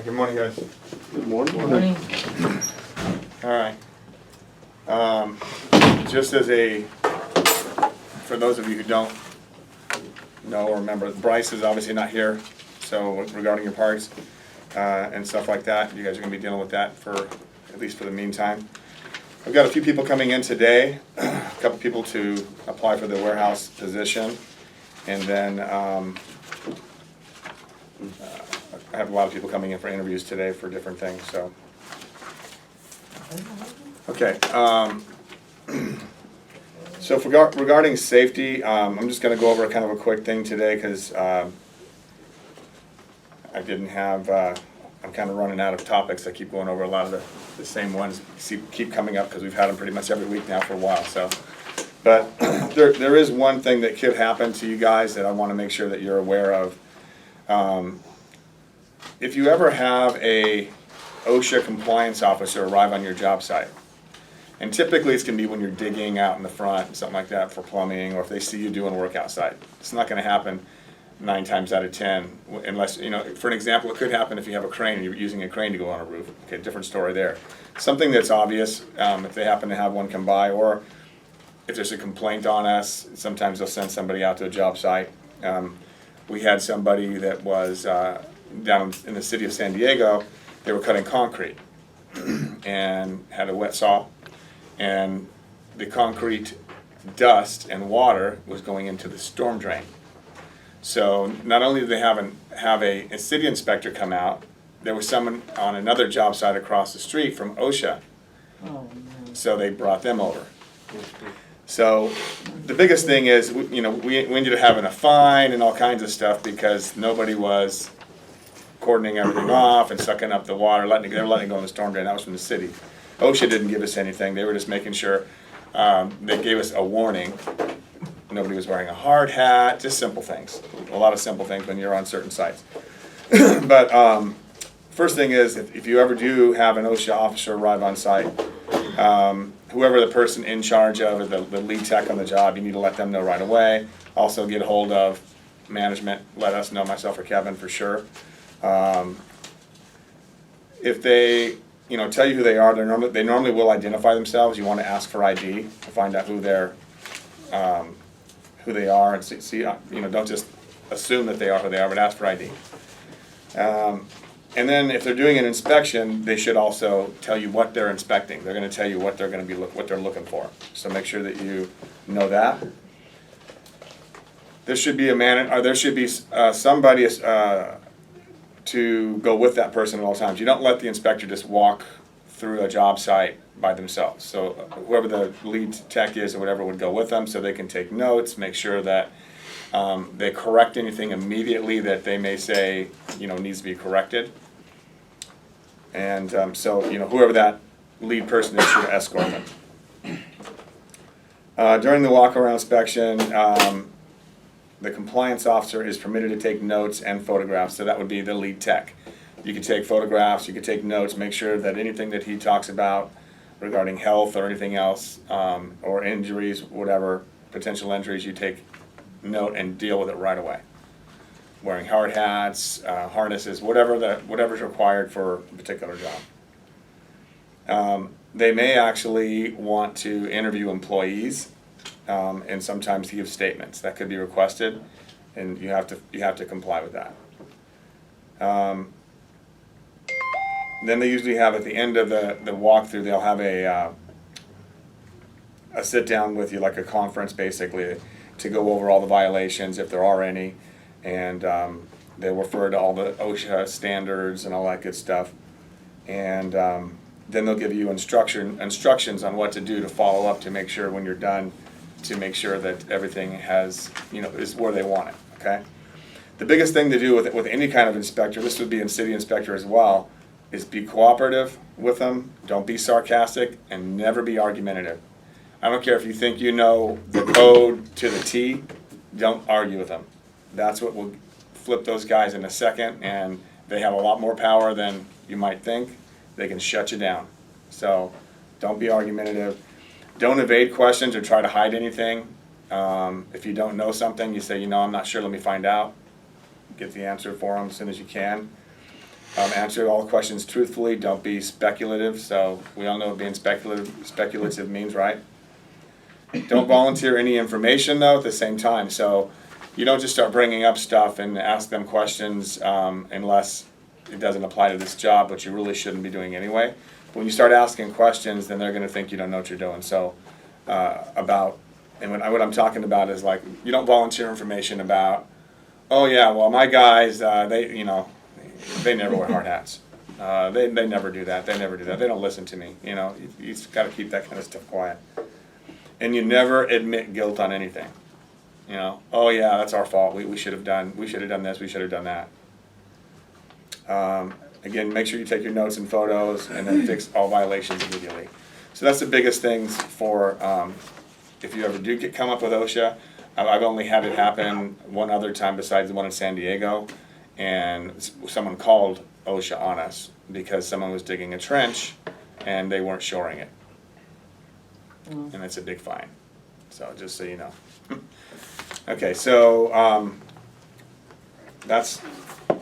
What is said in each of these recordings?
right, good morning, guys. Good morning. Morning. All right. Just as for those of you who don't know or remember, Bryce is obviously not here, so regarding your parts and stuff like that, you guys are going to be dealing with that for, at least for the meantime. I've got a few people coming in today, a couple people to apply for the warehouse position, and then I have a lot of people coming in for interviews today for different things, so. Okay, so regarding safety, I'm just gonna go over kind of a quick thing today, because I didn't have, I'm kind of running out of topics. I keep going over a lot of the same ones, keep coming up, because we've had them pretty much every week now for a while, so. But there is one thing that could happen to you guys that I want to make sure that you're aware of. If you ever have a OSHA compliance officer arrive on your job site, and typically it's going to be when you're digging out in the front, something like that for plumbing, or if they see you doing work outside. It's not going to happen 9 times out of 10, unless, you know, for an example, it could happen if you have a crane and you're using a crane to go on a roof. Okay, different story there. Something that's obvious, if they happen to have one come by, or if there's a complaint on us, sometimes they'll send somebody out to a job site. We had somebody that was down in the city of San Diego. They were cutting concrete and had a wet saw, and the concrete dust and water was going into the storm drain. So not only did they have a city inspector come out, there was someone on another job site across the street from OSHA. Oh, no. So they brought them over. So the biggest thing is, you know, we ended up having a fine and all kinds of stuff because nobody was cordoning everything off and sucking up the water, they were letting it go in the storm drain. That was from the city. OSHA didn't give us anything. They were just making sure, they gave us a warning. Nobody was wearing a hard hat, just simple things. A lot of simple things when you're on certain sites. But first thing is, if you ever do have an OSHA officer arrive on site, whoever the person in charge of, or the lead tech on the job, you need to let them know right away. Also get a hold of management, let us know, myself or Kevin for sure. If they, you know, tell you who they are, they normally will identify themselves. You want to ask for ID to find out who they are, and see, you know, don't just assume that they are who they are, but ask for ID. And then if they're doing an inspection, they should also tell you what they're inspecting. They're going to tell you what they're going to be what they're looking for. So make sure that you know that. There should be there should be somebody to go with that person at all times. You don't let the inspector just walk through a job site by themselves. So whoever the lead tech is or whatever would go with them, so they can take notes, make sure that they correct anything immediately that they may say, you know, needs to be corrected. And so, you know, whoever that lead person is should escort them. During the walk-around inspection, the compliance officer is permitted to take notes and photographs, so that would be the lead tech. You could take photographs, you could take notes, make sure that anything that he talks about regarding health or anything else, or injuries, whatever, potential injuries, you take note and deal with it right away. Wearing hard hats, harnesses, whatever's required for a particular job. They may actually want to interview employees, and sometimes give statements that could be requested, and you have to comply with that. Then they usually have, at the end of the walkthrough, they'll have a sit down with you, like a conference basically, to go over all the violations if there are any, and they refer to all the OSHA standards and all that good stuff, and then they'll give you instructions on what to do to follow up to make sure when you're done, to make sure that everything has, you know, is where they want it. Okay. The biggest thing to do with any kind of inspector, this would be a city inspector as well, is be cooperative with them. Don't be sarcastic, and never be argumentative. I don't care if you think you know the code to the T, don't argue with them. That's what will flip those guys in a second, and they have a lot more power than you might think. They can shut you down. So don't be argumentative. Don't evade questions or try to hide anything. If you don't know something, you say, you know, I'm not sure, let me find out. Get the answer for them as soon as you can. Answer all questions truthfully. Don't be speculative. So we all know what being speculative means, right? Don't volunteer any information though at the same time. So you don't just start bringing up stuff and ask them questions unless it doesn't apply to this job, which you really shouldn't be doing anyway. But when you start asking questions, then they're going to think you don't know what you're doing. So what I'm talking about is like, you don't volunteer information about, oh yeah, well my guys, they never wear hard hats. They never do that. They never do that. They don't listen to me. You just got to keep that kind of stuff quiet. And you never admit guilt on anything. Oh yeah, that's our fault. We should have done this. We should have done that. Again, make sure you take your notes and photos, and then fix all violations immediately. So that's the biggest things for if you ever do come up with OSHA. I've only had it happen one other time besides the one in San Diego, and someone called OSHA on us because someone was digging a trench and they weren't shoring it. And it's a big fine. So just so you know. Okay, so that's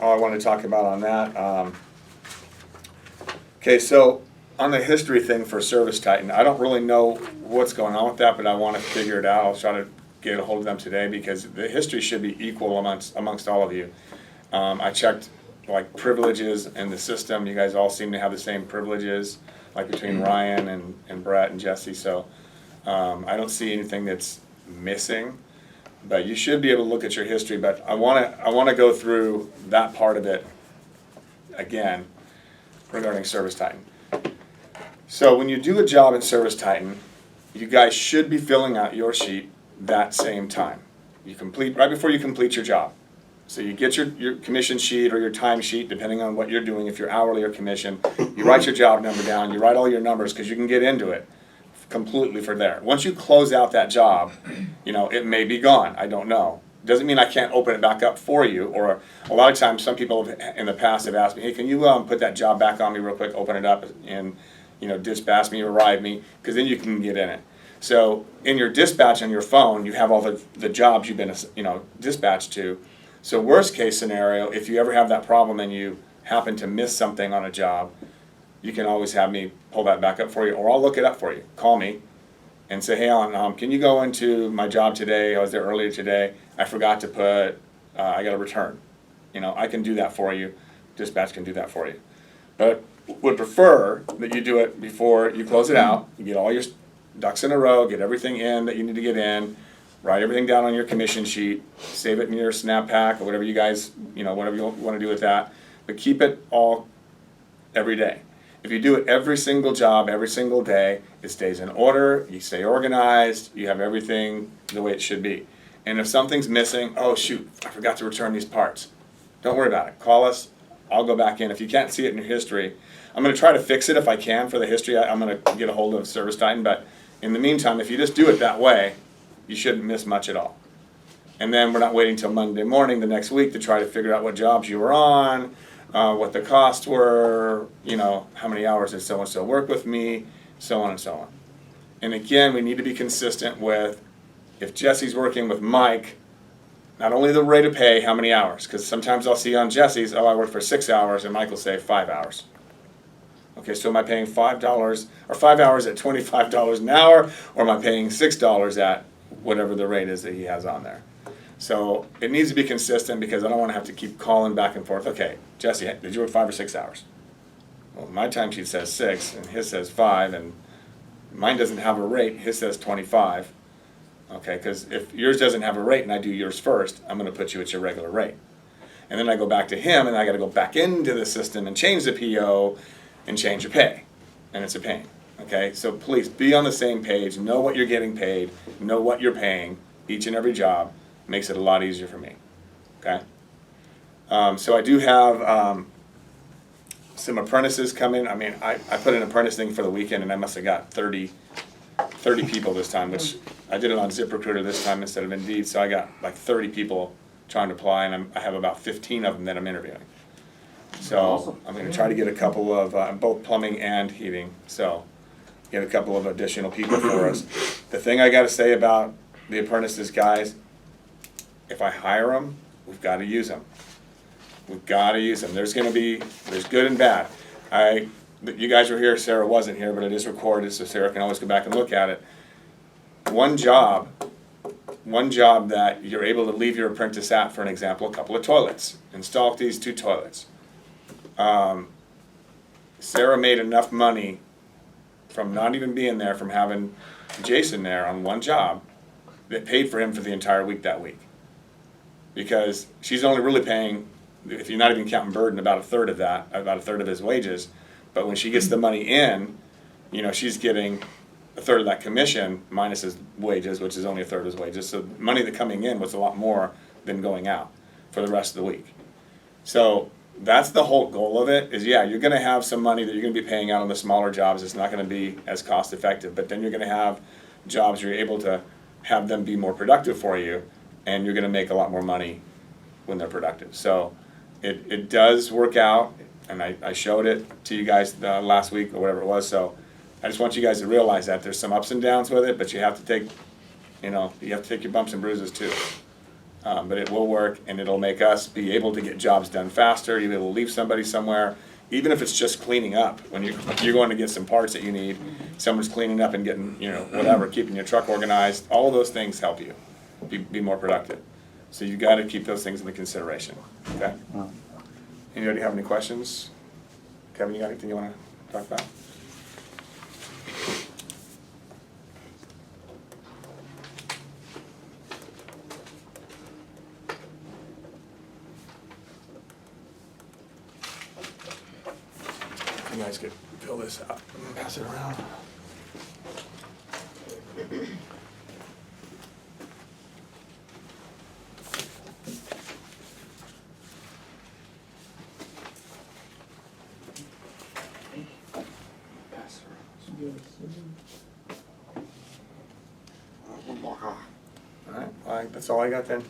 all I want to talk about on that. Okay, so on the history thing for Service Titan, I don't really know what's going on with that, but I want to figure it out. I'll try to get a hold of them today because the history should be equal amongst all of you. I checked like privileges in the system. You guys all seem to have the same privileges, like between Ryan and Brett and Jesse. So I don't see anything that's missing, but you should be able to look at your history. But I want to go through that part of it again regarding Service Titan. So when you do a job in Service Titan, you guys should be filling out your sheet that same time. You complete right before you complete your job. So you get your commission sheet or your time sheet, depending on what you're doing, if you're hourly or commission. You write your job number down, you write all your numbers because you can get into it completely for there. Once you close out that job, it may be gone. I don't know. Doesn't mean I can't open it back up for you. Or a lot of times some people in the past have asked me, hey, can you put that job back on me real quick, open it up and dispatch me or arrive me, because then you can get in it. So in your dispatch on your phone, you have all the jobs you've been dispatched to. So worst case scenario, if you ever have that problem and you happen to miss something on a job, you can always have me pull that back up for you, or I'll look it up for you. Call me and say, hey Alan, can you go into my job today? I was there earlier today. I forgot to put, I got a return. I can do that for you. Dispatch can do that for you. But would prefer that you do it before you close it out. You get all your ducks in a row, get everything in that you need to get in, write everything down on your commission sheet, save it in your snap pack or whatever you guys, whatever you want to do with that. But keep it all every day. If you do it every single job, every single day, it stays in order, you stay organized, you have everything the way it should be. And if something's missing, oh shoot, I forgot to return these parts. Don't worry about it. Call us. I'll go back in. If you can't see it in your history, I'm going to try to fix it if I can for the history. I'm going to get a hold of Service Titan. But in the meantime, if you just do it that way, you shouldn't miss much at all. And then we're not waiting till Monday morning the next week to try to figure out what jobs you were on, what the costs were, how many hours did so-and-so work with me, so on and so on. And again, we need to be consistent with, if Jesse's working with Mike, not only the rate of pay, how many hours, because sometimes I'll see on Jesse's, I worked for 6 hours, and Mike will say 5 hours. Okay, so am I paying $5 or 5 hours at $25 an hour, or am I paying $6 at whatever the rate is that he has on there? So it needs to be consistent because I don't want to have to keep calling back and forth. Okay, Jesse, did you work 5 or 6 hours? Well, my timesheet says 6, and his says 5, and mine doesn't have a rate. His says 25. Okay, because if yours doesn't have a rate and I do yours first, I'm going to put you at your regular rate. And then I go back to him, and I got to go back into the system and change the PO and change your pay, and it's a pain. Okay, so please be on the same page. Know what you're getting paid. Know what you're paying each and every job. Makes it a lot easier for me. Okay. So I do have some apprentices coming. I mean, I put an apprentice thing for the weekend, and I must have got 30 people this time, which I did it on ZipRecruiter this time instead of Indeed. So I got like 30 people trying to apply, and I have about 15 of them that I'm interviewing. So awesome. I'm going to try to get a couple of both plumbing and heating. So get a couple of additional people for us. The thing I got to say about the apprentices, guys, if I hire them, we've got to use them. We've got to use them. There's good and bad. You guys were here, Sarah wasn't here, but it is recorded, so Sarah can always go back and look at it. One job that you're able to leave your apprentice at, for an example, a couple of toilets. Install these 2 toilets. Sarah made enough money from not even being there, from having Jason there on one job, that paid for him for the entire week that week. Because she's only really paying, if you're not even counting burden, about a third of that, about a third of his wages. But when she gets the money in, she's getting a third of that commission minus his wages, which is only a third of his wages. So money that coming in was a lot more than going out for the rest of the week. So that's the whole goal of it, is you're going to have some money that you're going to be paying out on the smaller jobs. It's not going to be as cost effective, but then you're going to have jobs where you're able to have them be more productive for you, and you're going to make a lot more money when they're productive. So it does work out, and I showed it to you guys last week or whatever it was. So I just want you guys to realize that there's some ups and downs with it, but you have to take, you have to take your bumps and bruises too. But it will work, and it'll make us be able to get jobs done faster. You'll be able to leave somebody somewhere, even if it's just cleaning up. When you're going to get some parts that you need, someone's cleaning up and getting, whatever, keeping your truck organized. All of those things help you be more productive. So you got to keep those things into consideration. Okay. Anybody have any questions? Kevin, you got anything you want to talk about? You guys could fill this up and pass it around. All right, that's all I got then.